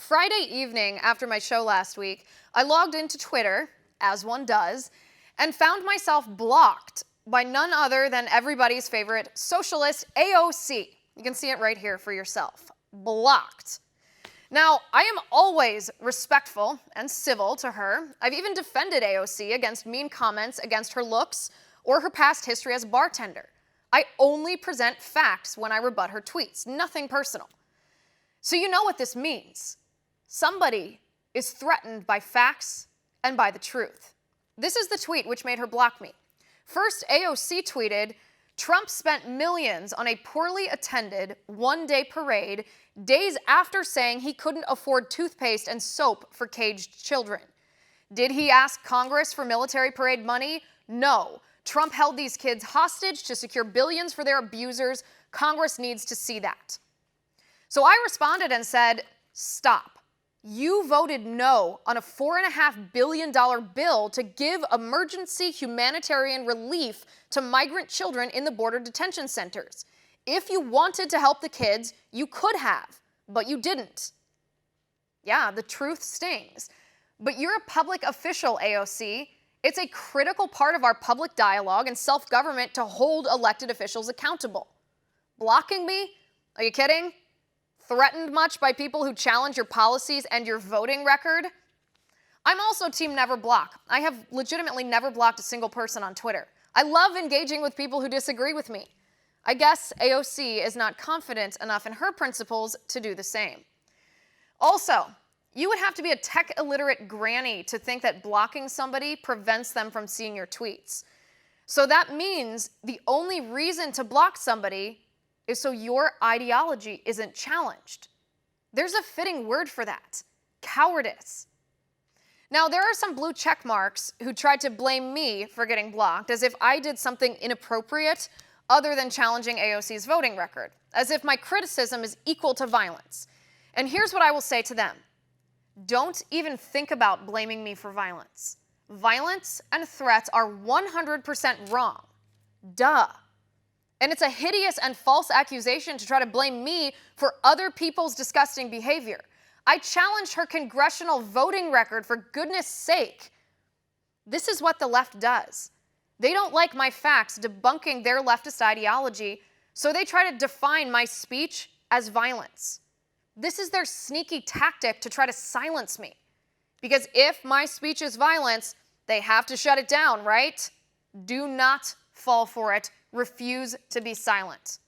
Friday evening after my show last week, I logged into Twitter, as one does, and found myself blocked by none other than everybody's favorite socialist, AOC. You can see it right here for yourself. Blocked. Now, I am always respectful and civil to her. I've even defended AOC against mean comments against her looks or her past history as a bartender. I only present facts when I rebut her tweets, nothing personal. So you know what this means. Somebody is threatened by facts and by the truth. This is the tweet which made her block me. First, AOC tweeted, "Trump spent millions on a poorly attended one-day parade days after saying he couldn't afford toothpaste and soap for caged children. Did he ask Congress for military parade money? No. Trump held these kids hostage to secure billions for their abusers. Congress needs to see that." So I responded and said, stop. You voted no on a $4.5 billion bill to give emergency humanitarian relief to migrant children in the border detention centers. If you wanted to help the kids, you could have, but you didn't. Yeah, the truth stings. But you're a public official, AOC. It's a critical part of our public dialogue and self-government to hold elected officials accountable. Blocking me? Are you kidding? Threatened much by people who challenge your policies and your voting record? I'm also team never block. I have legitimately never blocked a single person on Twitter. I love engaging with people who disagree with me. I guess AOC is not confident enough in her principles to do the same. Also, you would have to be a tech-illiterate granny to think that blocking somebody prevents them from seeing your tweets. So that means the only reason to block somebody is so your ideology isn't challenged. There's a fitting word for that: cowardice. Now, there are some blue check marks who tried to blame me for getting blocked, as if I did something inappropriate other than challenging AOC's voting record, as if my criticism is equal to violence. And here's what I will say to them. Don't even think about blaming me for violence. Violence and threats are 100% wrong. Duh. And it's a hideous and false accusation to try to blame me for other people's disgusting behavior. I challenged her congressional voting record, for goodness sake. This is what the left does. They don't like my facts debunking their leftist ideology, so they try to define my speech as violence. This is their sneaky tactic to try to silence me. Because if my speech is violence, they have to shut it down, right? Do not fall for it. Refuse to be silent.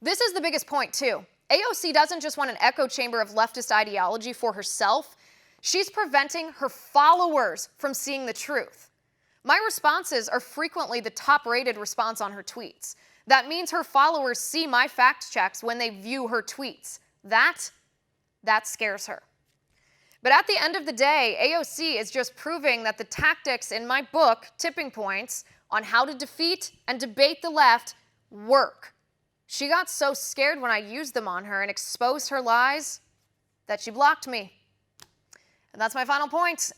This is the biggest point, too. AOC doesn't just want an echo chamber of leftist ideology for herself. She's preventing her followers from seeing the truth. My responses are frequently the top-rated response on her tweets. That means her followers see my fact checks when they view her tweets. That scares her. But at the end of the day, AOC is just proving that the tactics in my book, Tipping Points, on how to defeat and debate the left work. She got so scared when I used them on her and exposed her lies that she blocked me. And that's my final point.